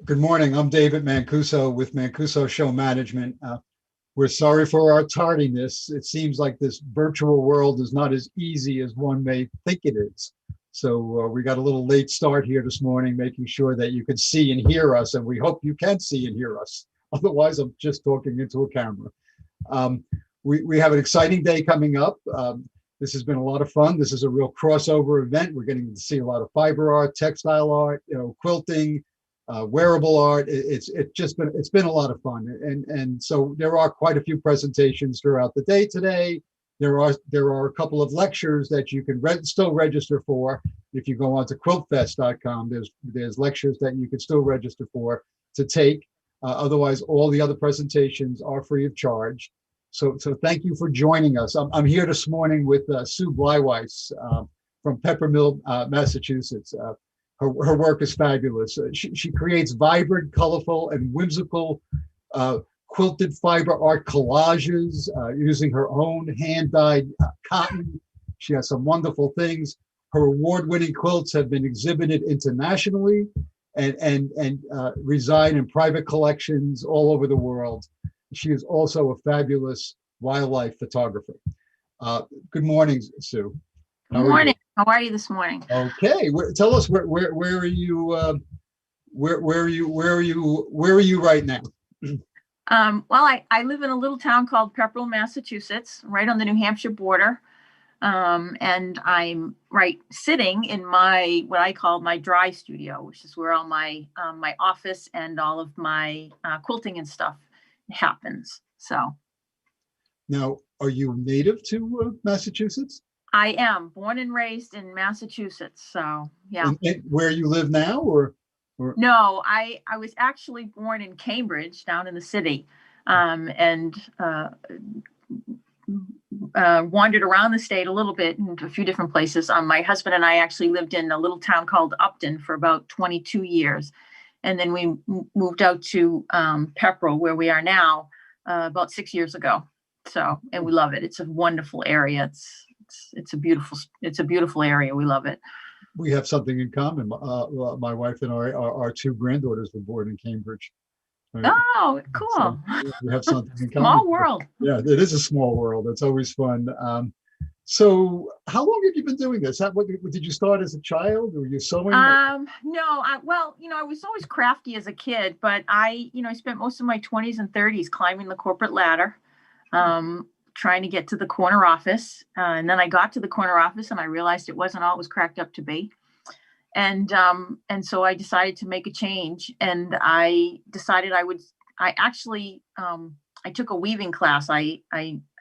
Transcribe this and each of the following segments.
Good morning. I'm David Mancuso with Mancuso Show Management. We're sorry for our tardiness. It seems like this virtual world is not as easy as one may think it is. So we got a little late start here this morning, making sure that you can see and hear us, and we hope you can see and hear us. Otherwise, I'm just talking into a camera. Um, we have an exciting day coming up. This has been a lot of fun. This is a real crossover event. We're getting to see a lot of fiber art, textile art, quilting, wearable art. It's been a lot of fun, and so there are quite a few presentations throughout the day today. There are a couple of lectures that you can still register for. If you go on to quiltfest.com, there's lectures that you can still register for to take. Otherwise, all the other presentations are free of charge. So thank you for joining us. I'm here this morning with Sue Bleiweiss from Peppermill, Massachusetts. Her work is fabulous. She creates vibrant, colorful, and whimsical quilted fiber art collages using her own hand-dyed cotton. She has some wonderful things. Her award-winning quilts have been exhibited internationally and reside in private collections all over the world. She is also a fabulous wildlife photographer. Good morning, Sue. Good morning. How are you this morning? Okay, tell us where are you? Where are you right now? Well, I live in a little town called Peppermill, Massachusetts, right on the New Hampshire border, and I'm sitting in what I call my dry studio, which is where all my my office and all of my quilting and stuff happens. So, now, are you native to Massachusetts? I am born and raised in Massachusetts. So, yeah. And where you live now, or? No, I was actually born in Cambridge, down in the city, and wandered around the state a little bit into a few different places. My husband and I actually lived in a little town called Upton for about 22 years. And then we moved out to Peppermill, where we are now, about 6 years ago. So, and we love it. It's a wonderful area. It's a beautiful area. We love it. We have something in common. My wife and our two granddaughters were born in Cambridge. Right? Oh, cool. So we have something in common. Small world. Yeah, it is a small world. It's always fun. So how long have you been doing this? What did you start as a child? Or were you sewing? No, I was always crafty as a kid, but I spent most of my 20s and 30s climbing the corporate ladder, trying to get to the corner office. And then I got to the corner office and I realized it wasn't all it was cracked up to be. And so I decided to make a change, and I decided I took a weaving class. I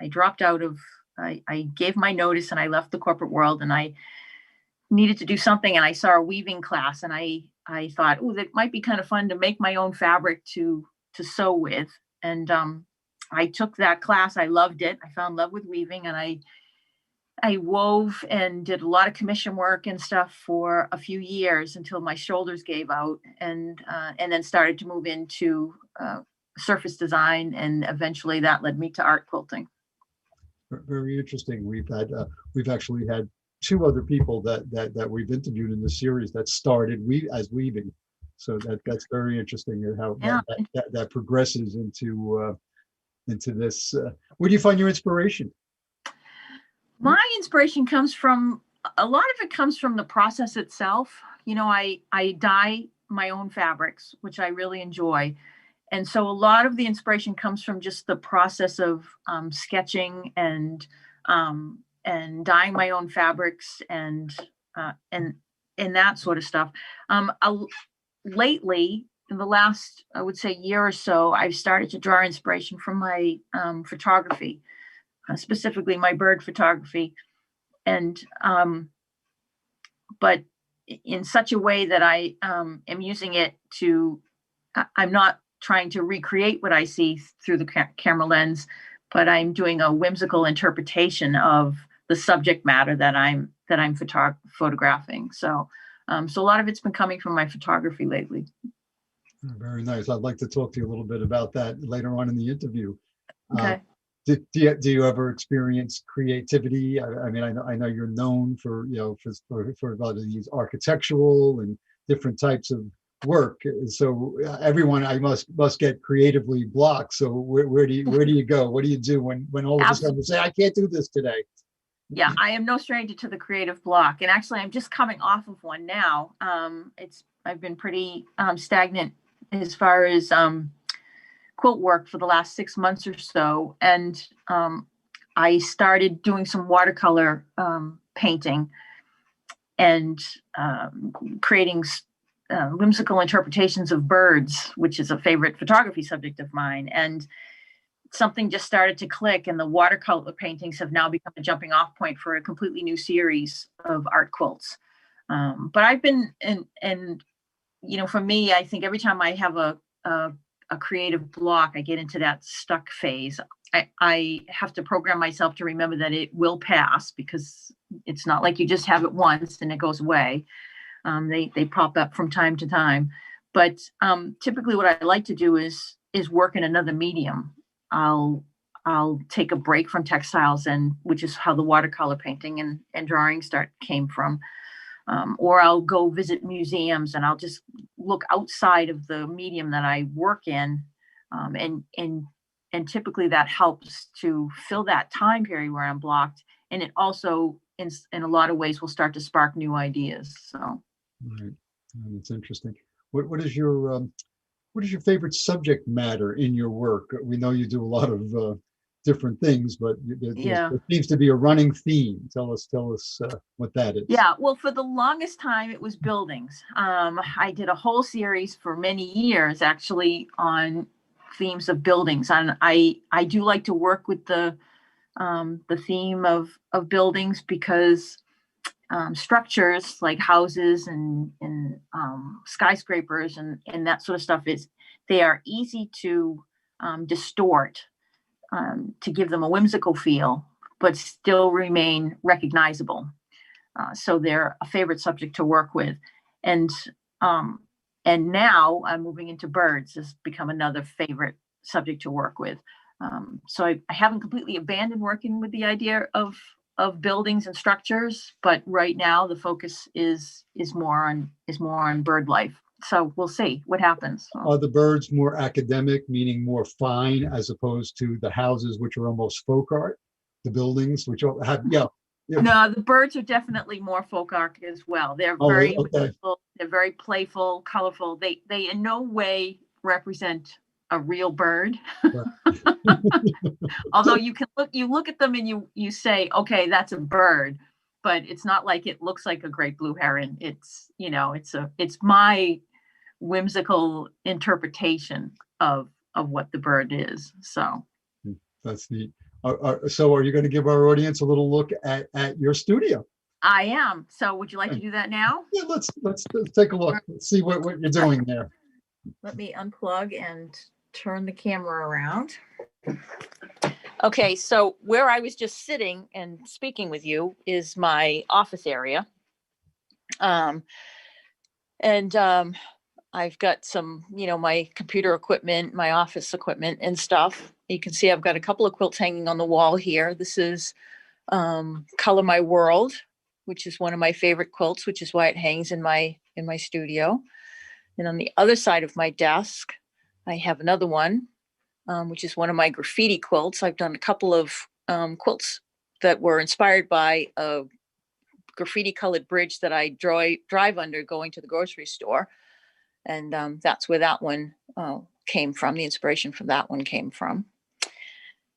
dropped out of, I gave my notice and I left the corporate world, and I needed to do something. And I saw a weaving class, and I thought, oh, that might be kind of fun to make my own fabric to sew with. And I took that class. I loved it. I fell in love with weaving, and I wove and did a lot of commission work and stuff for a few years until my shoulders gave out, and then started to move into surface design, and eventually that led me to art quilting. Very interesting. We've actually had two other people that we've interviewed in the series that started as weaving, so that's very interesting how that progresses into this. Where do you find your inspiration? My inspiration comes from, a lot of it comes from the process itself. I dye my own fabrics, which I really enjoy. And so a lot of the inspiration comes from just the process of sketching and dyeing my own fabrics and that sort of stuff. Lately, in the last, I would say, year or so, I've started to draw inspiration from my photography. Specifically my bird photography, and but in such a way that I am using it to, I'm not trying to recreate what I see through the camera lens, but I'm doing a whimsical interpretation of the subject matter that I'm photographing. So a lot of it's been coming from my photography lately. Very nice. I'd like to talk to you a little bit about that later on in the interview. Okay. Do you ever experience creativity? I mean, I know you're known for a lot of these architectural and different types of work. So everyone, I must get creatively blocked. So where do you go? What do you do when all of a sudden you say, I can't do this today? Yeah, I am no stranger to the creative block, and actually, I'm just coming off of one now. I've been pretty stagnant as far as quilt work for the last 6 months or so, and I started doing some watercolor painting and creating whimsical interpretations of birds, which is a favorite photography subject of mine. And something just started to click, and the watercolor paintings have now become a jumping off point for a completely new series of art quilts. But I've been, and for me, I think every time I have a creative block, I get into that stuck phase. I have to program myself to remember that it will pass, because it's not like you just have it once and it goes away. They pop up from time to time. But typically what I like to do is work in another medium. I'll take a break from textiles, and which is how the watercolor painting and drawing came from. Or I'll go visit museums, and I'll just look outside of the medium that I work in. And typically that helps to fill that time period where I'm blocked. And it also, in a lot of ways, will start to spark new ideas. So. Right. That's interesting. What is your favorite subject matter in your work? We know you do a lot of different things, but there seems to be a running theme. Tell us what that is. Yeah, well, for the longest time, it was buildings. I did a whole series for many years, actually, on themes of buildings. And I do like to work with the theme of buildings, because structures like houses and skyscrapers and that sort of stuff they are easy to distort, to give them a whimsical feel, but still remain recognizable. So they're a favorite subject to work with. And now I'm moving into birds, has become another favorite subject to work with. So I haven't completely abandoned working with the idea of buildings and structures, but right now the focus is more on bird life. So we'll see what happens. Are the birds more academic, meaning more fine, as opposed to the houses, which are almost folk art? The buildings, which have No, the birds are definitely more folk art as well. They're very whimsical, they're very playful, colorful. They in no way represent a real bird. Although you look at them and you say, okay, that's a bird, but it's not like it looks like a great blue heron. It's it's my whimsical interpretation of what the bird is. So that's neat. So are you going to give our audience a little look at your studio? I am. So would you like to do that now? Yeah, let's take a look. Let's see what you're doing there. Let me unplug and turn the camera around. Okay, so where I was just sitting and speaking with you is my office area. I've got some, my computer equipment, my office equipment and stuff. You can see I've got a couple of quilts hanging on the wall here. This is Color My World, which is one of my favorite quilts, which is why it hangs in my studio. And on the other side of my desk, I have another one, which is one of my graffiti quilts. I've done a couple of quilts that were inspired by a graffiti colored bridge that I drive under going to the grocery store. And that's where that one came from. The inspiration from that one came from.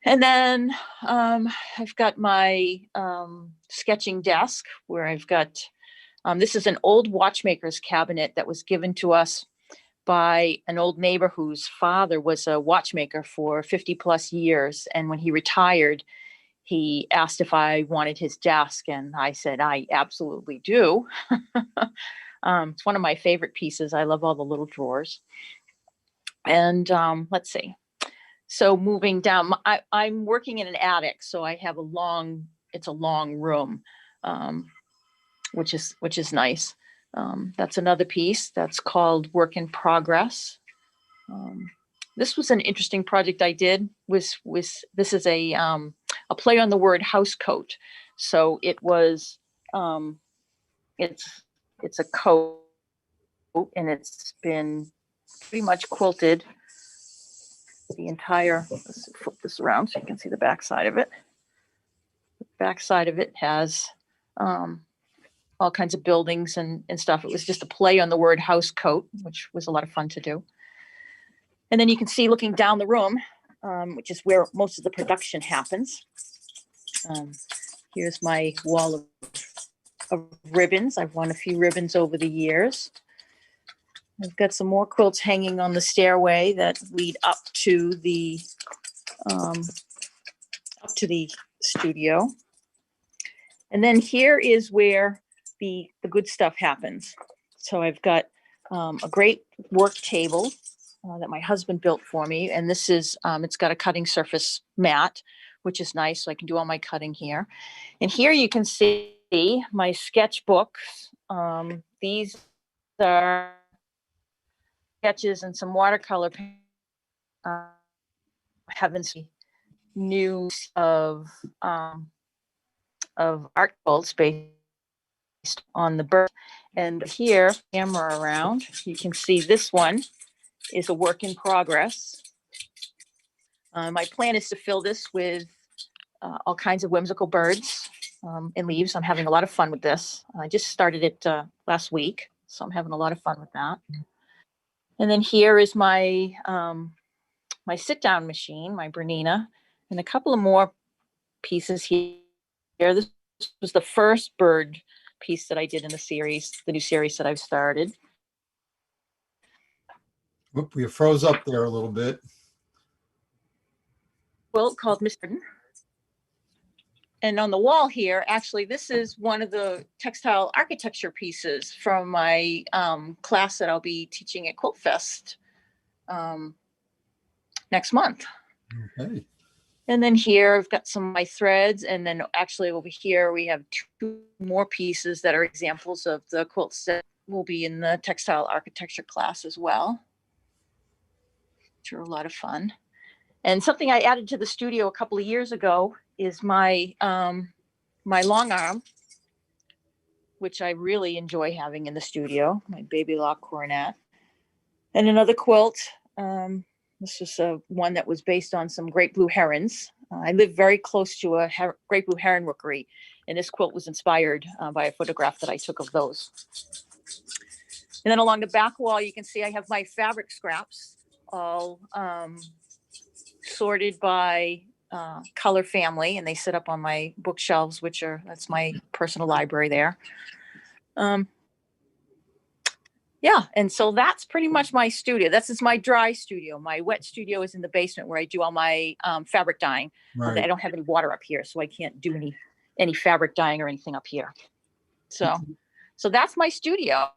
And then I've got my sketching desk where I've got, this is an old watchmaker's cabinet that was given to us by an old neighbor whose father was a watchmaker for 50 plus years. And when he retired, he asked if I wanted his desk. And I said, I absolutely do. It's one of my favorite pieces. I love all the little drawers. And let's see. So moving down, I'm working in an attic. So I have it's a long room, which is nice. That's another piece that's called Work in Progress. This was an interesting project I did. This is a play on the word house coat. So it was it's a coat and it's been pretty much quilted the entire, let's flip this around so you can see the back side of it. The back side of it has all kinds of buildings and stuff. It was just a play on the word house coat, which was a lot of fun to do. And then you can see looking down the room, which is where most of the production happens. Here's my wall of ribbons. I've won a few ribbons over the years. I've got some more quilts hanging on the stairway that lead up to the studio. And then here is where the good stuff happens. So I've got a great work table that my husband built for me. And this is, it's got a cutting surface mat, which is nice. So I can do all my cutting here. And here you can see my sketchbooks. These are sketches and some watercolor. Haven't seen news of art quilts based on the bird. And here, camera around, you can see this one is a work in progress. My plan is to fill this with all kinds of whimsical birds and leaves. I'm having a lot of fun with this. I just started it last week, so I'm having a lot of fun with that. And then here is my my sit-down machine, my Bernina, and a couple of more pieces here. This was the first bird piece that I did in the series, the new series that I've started. Whoop, we froze up there a little bit. Quilt called Mr. And on the wall here, actually, this is one of the textile architecture pieces from my class that I'll be teaching at Quilt Fest next month. Okay. And then here I've got some of my threads. And then actually over here, we have two more pieces that are examples of the quilts that will be in the textile architecture class as well, which are a lot of fun. And something I added to the studio a couple of years ago is my my long arm, which I really enjoy having in the studio, my baby lock coronet. And another quilt. This is one that was based on some great blue herons. I live very close to a great blue heron rookery, and this quilt was inspired by a photograph that I took of those. And then along the back wall, you can see I have my fabric scraps all sorted by color family, and they sit up on my bookshelves, that's my personal library there. Yeah, and so that's pretty much my studio. This is my dry studio. My wet studio is in the basement where I do all my fabric dyeing. Right. I don't have any water up here, so I can't do any fabric dyeing or anything up here. So that's my studio.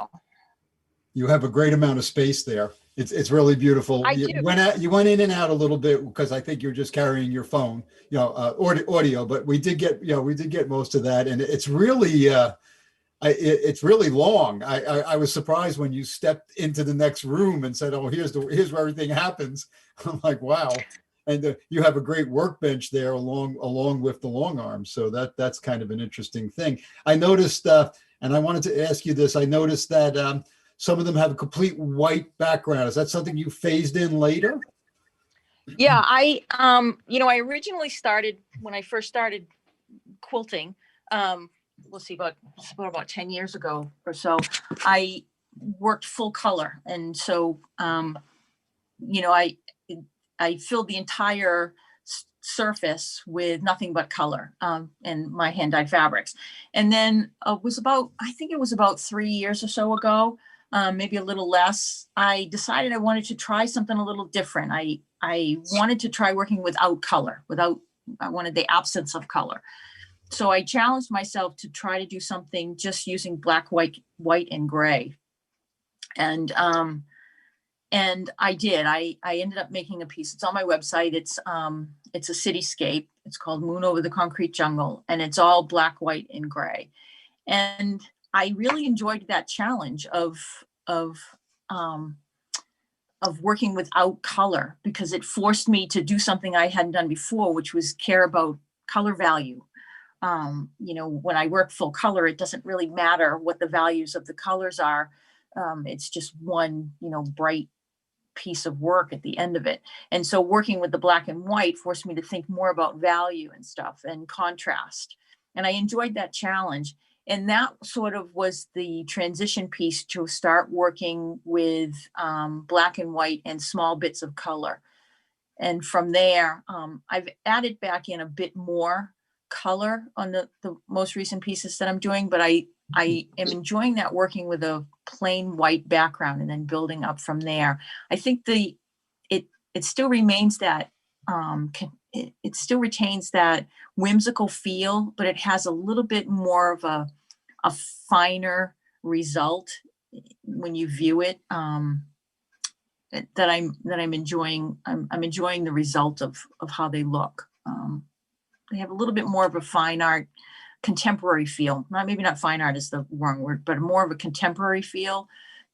You have a great amount of space there. It's really beautiful. I You do. went in and out a little bit because I think you're just carrying your phone, audio. But we did get most of that, and it's really it's really long. I was surprised when you stepped into the next room and said, "Oh, here's where everything happens." I'm like, wow. And you have a great workbench there along with the long arm. So that's kind of an interesting thing. I noticed, and I wanted to ask you this. I noticed that some of them have a complete white background. Is that something you phased in later? Yeah, I originally started when I first started quilting. Let's see, about 10 years ago or so, I worked full color. And so, I filled the entire surface with nothing but color and my hand dyed fabrics. And then I think it was about 3 years or so ago, maybe a little less, I decided I wanted to try something a little different. I wanted to try working without color, I wanted the absence of color. So I challenged myself to try to do something just using black, white, and gray. And I did. I ended up making a piece. It's on my website. It's a cityscape. It's called Moon Over the Concrete Jungle, and it's all black, white, and gray. And I really enjoyed that challenge of working without color, because it forced me to do something I hadn't done before, which was care about color value. When I work full color, it doesn't really matter what the values of the colors are. It's just one, bright piece of work at the end of it. And so working with the black and white forced me to think more about value and stuff and contrast. And I enjoyed that challenge. And that sort of was the transition piece to start working with black and white and small bits of color. And from there, I've added back in a bit more color on the most recent pieces that I'm doing, but I am enjoying that, working with a plain white background and then building up from there. I think it still remains that it still retains that whimsical feel, but it has a little bit more of a finer result when you view it. That I'm enjoying. I'm enjoying the result of how they look. They have a little bit more of a fine art, contemporary feel. Maybe not fine art is the wrong word, but more of a contemporary feel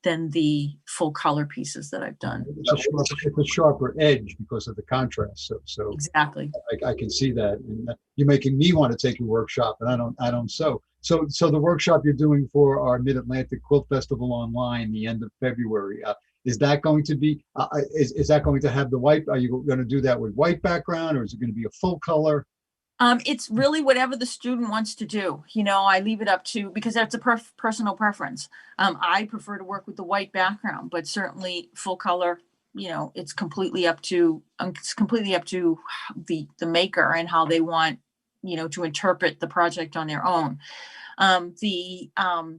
than the full color pieces that I've done. It's a sharper edge because of the contrast. So Exactly. I can see that, and you're making me want to take a workshop, and I don't sew. So the workshop you're doing for our Mid-Atlantic Quilt Festival online, the end of February. Is that going to be? Is that going to have the white? Are you going to do that with white background, or is it going to be a full color? It's really whatever the student wants to do. I leave it up to, because that's a personal preference. I prefer to work with the white background, but certainly full color. It's completely up to the maker and how they want to interpret the project on their own. The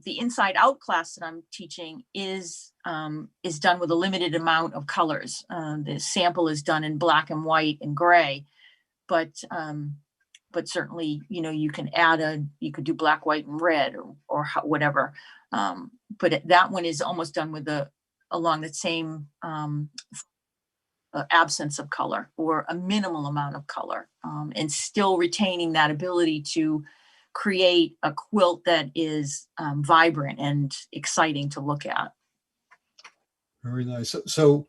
inside out class that I'm teaching is done with a limited amount of colors. The sample is done in black and white and gray, but certainly, you can you could do black, white, and red or whatever. But that one is almost done with along the same absence of color or a minimal amount of color, and still retaining that ability to create a quilt that is vibrant and exciting to look at. Very nice. So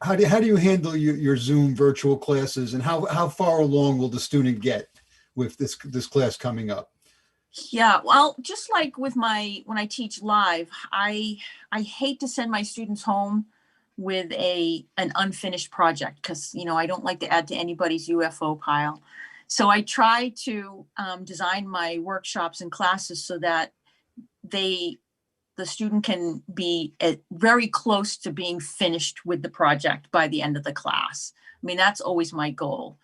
how do you handle your Zoom virtual classes, and how far along will the student get with this class coming up? Yeah, well, just like with when I teach live, I hate to send my students home with an unfinished project, because I don't like to add to anybody's UFO pile. So I try to design my workshops and classes so that the student can be very close to being finished with the project by the end of the class. I mean, that's always my goal.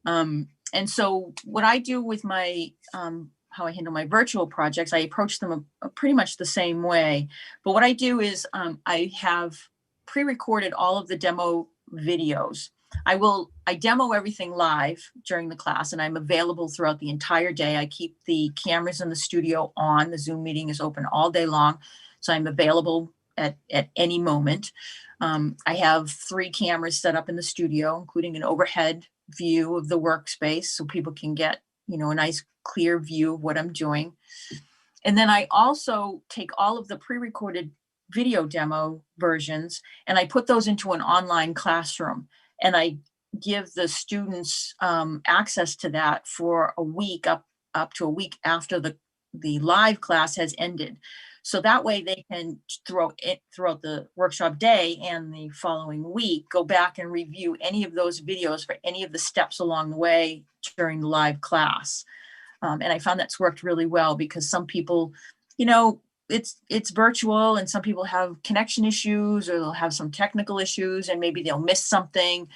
And so what I do with my how I handle my virtual projects, I approach them pretty much the same way. But what I do is I have pre-recorded all of the demo videos. I demo everything live during the class, and I'm available throughout the entire day. I keep the cameras in the studio on. The Zoom meeting is open all day long, so I'm available at any moment. I have 3 cameras set up in the studio, including an overhead view of the workspace, so people can get a nice clear view of what I'm doing. And then I also take all of the pre-recorded video demo versions and I put those into an online classroom, and I give the students access to that for a week, up to a week after the live class has ended. So that way they can, throughout the workshop day and the following week, go back and review any of those videos for any of the steps along the way during the live class. And I found that's worked really well, because some people, it's virtual, and some people have connection issues, or they'll have some technical issues, and maybe they'll miss something.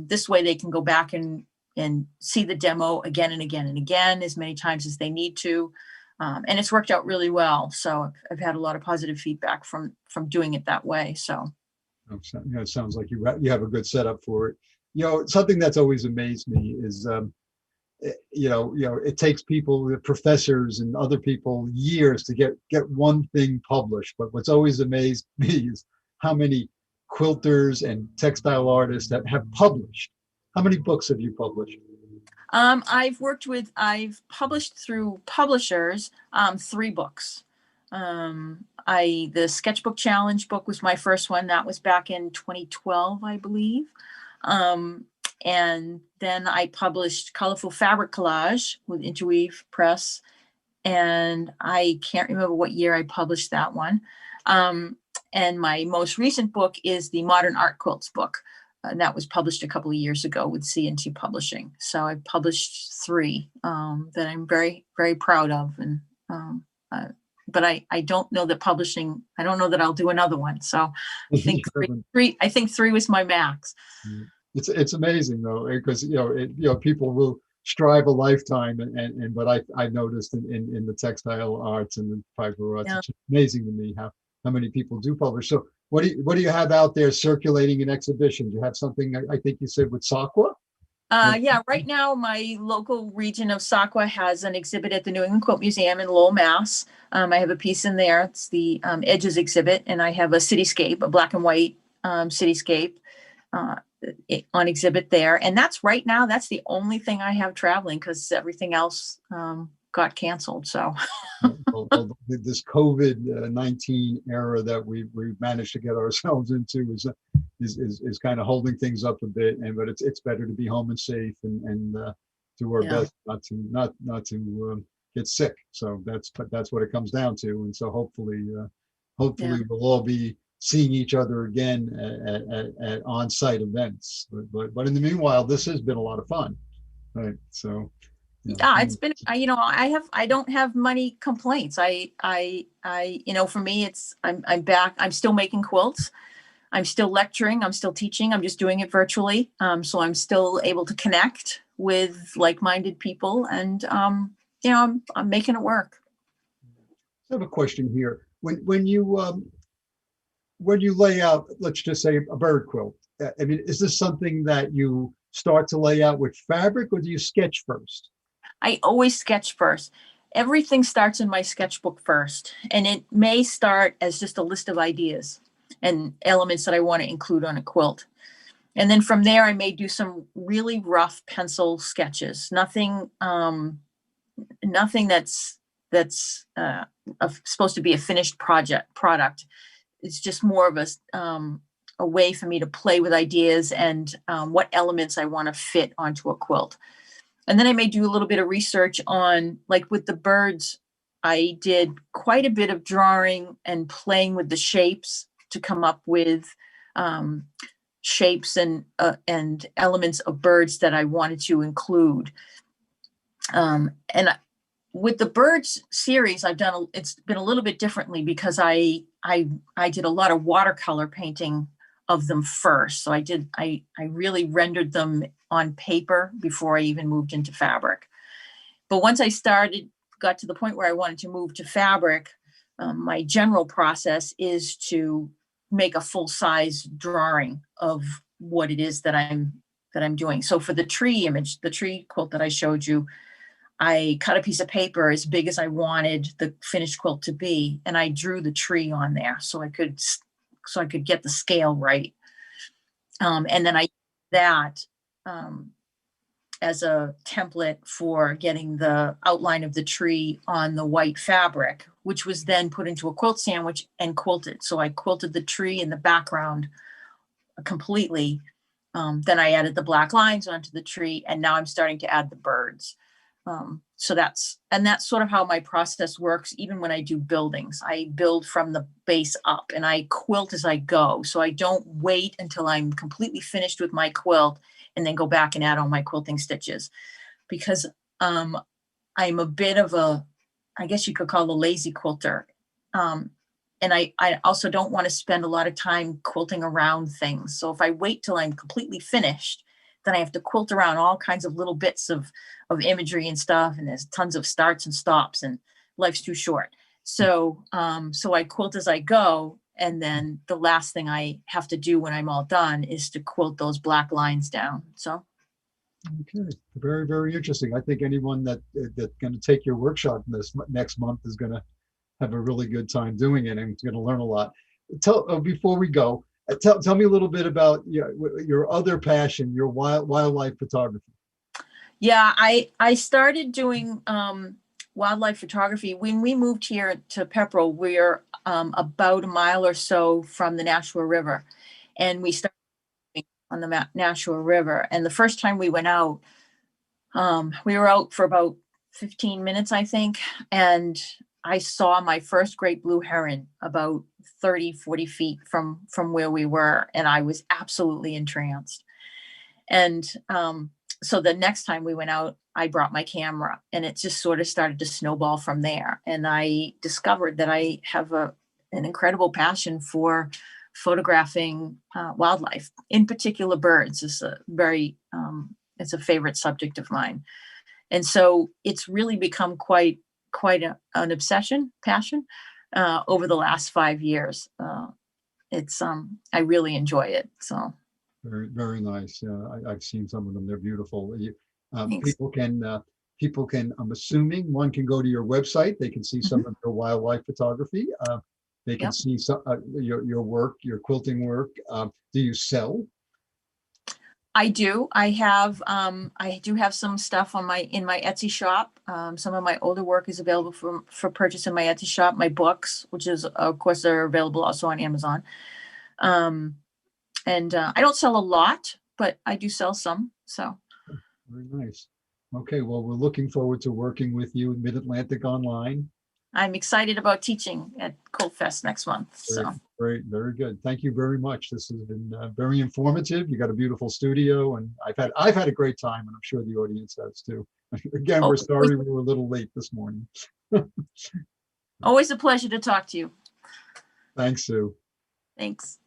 This way they can go back and see the demo again and again and again, as many times as they need to. And it's worked out really well. So I've had a lot of positive feedback from doing it that way. So. It sounds like you have a good setup for it. Something that's always amazed me is, it takes people, the professors and other people, years to get one thing published. But what's always amazed me is how many quilters and textile artists that have published. How many books have you published? I've published through publishers, 3 books. The Sketchbook Challenge book was my first one. That was back in 2012, I believe. And then I published Colorful Fabric Collage with Interweave Press and I can't remember what year I published that one. And my most recent book is the Modern Art Quilts book. And that was published a couple of years ago with C&T Publishing. So I published 3 that I'm very, very proud of. And but I don't know that publishing, I don't know that I'll do another one. So I think I think 3 was my max. It's amazing though, because people will strive a lifetime, but I noticed in the textile arts and the fiber arts, it's amazing to me how many people do publish. So what do you have out there circulating in exhibitions? You have something I think you said with Sakwa? Yeah, right now my local region of Sakwa has an exhibit at the New England Quilt Museum in Lowell, Mass. I have a piece in there. It's the Edges exhibit, and I have a cityscape, a black and white cityscape on exhibit there. And that's right now, that's the only thing I have traveling because everything else got canceled. So this COVID-19 era that we've managed to get ourselves into is kind of holding things up a bit, but it's better to be home and safe and do our best not to get sick. So that's what it comes down to. And so hopefully we'll all be seeing each other again at on-site events. But in the meanwhile, this has been a lot of fun, right? So. Yeah, it's been, I don't have many complaints. For me, I'm back, I'm still making quilts. I'm still lecturing, I'm still teaching, I'm just doing it virtually. So I'm still able to connect with like-minded people and, I'm making it work. I have a question here. When you lay out, let's just say a bird quilt, I mean, is this something that you start to lay out with fabric or do you sketch first? I always sketch first. Everything starts in my sketchbook first, and it may start as just a list of ideas and elements that I want to include on a quilt. And then from there, I may do some really rough pencil sketches. Nothing that's supposed to be a finished product. It's just more of a way for me to play with ideas and what elements I want to fit onto a quilt. And then I may do a little bit of research on, like with the birds, I did quite a bit of drawing and playing with the shapes to come up with shapes and elements of birds that I wanted to include. With the birds series, it's been a little bit differently because I did a lot of watercolor painting of them first. So I really rendered them on paper before I even moved into fabric. But once I got to the point where I wanted to move to fabric, my general process is to make a full-size drawing of what it is that I'm doing. So for the tree image, the tree quilt that I showed you, I cut a piece of paper as big as I wanted the finished quilt to be, and I drew the tree on there so I could get the scale right. And then I used that as a template for getting the outline of the tree on the white fabric, which was then put into a quilt sandwich and quilted. So I quilted the tree in the background completely. Then I added the black lines onto the tree, and now I'm starting to add the birds. So that's sort of how my process works. Even when I do buildings, I build from the base up and I quilt as I go. So I don't wait until I'm completely finished with my quilt and then go back and add all my quilting stitches, because I'm a bit of I guess you could call a lazy quilter. And I also don't want to spend a lot of time quilting around things. So if I wait till I'm completely finished, then I have to quilt around all kinds of little bits of imagery and stuff. And there's tons of starts and stops, and life's too short. So I quilt as I go. And then the last thing I have to do when I'm all done is to quilt those black lines down. So. Okay, very, very interesting. I think anyone that's going to take your workshop this next month is going to have a really good time doing it and is going to learn a lot. Before we go, tell me a little bit about your other passion, your wildlife photography. Yeah, I started doing wildlife photography when we moved here to Pepperell. We're about a mile or so from the Nashua River, and we started on the Nashua River. And the first time we went out, we were out for about 15 minutes, I think. And I saw my first great blue heron about 30, 40 feet from where we were. And I was absolutely entranced. And so the next time we went out, I brought my camera, and it just sort of started to snowball from there. And I discovered that I have an incredible passion for photographing wildlife, in particular birds. Is a very it's a favorite subject of mine. And so it's really become quite an obsession, passion over the last 5 years. It's I really enjoy it. So Very, very nice. I've seen some of them. They're beautiful. thanks. People can, I'm assuming one can go to your website. They can see some of your wildlife photography. They can Yep. see some your work, your quilting work. Do you sell? I do. I do have some stuff on in my Etsy shop. Some of my older work is available for purchase in my Etsy shop. My books, which is of course are available also on Amazon. And I don't sell a lot, but I do sell some. So Very nice. Okay, well, we're looking forward to working with you in Mid-Atlantic Online. I'm excited about teaching at Quilt Fest next month. Great, So great, very good. Thank you very much. This has been very informative. You got a beautiful studio, and I've had a great time, and I'm sure the audience has too. Again, we're sorry we were a little late this morning. always a pleasure to talk to you. Thanks, Sue. Thanks.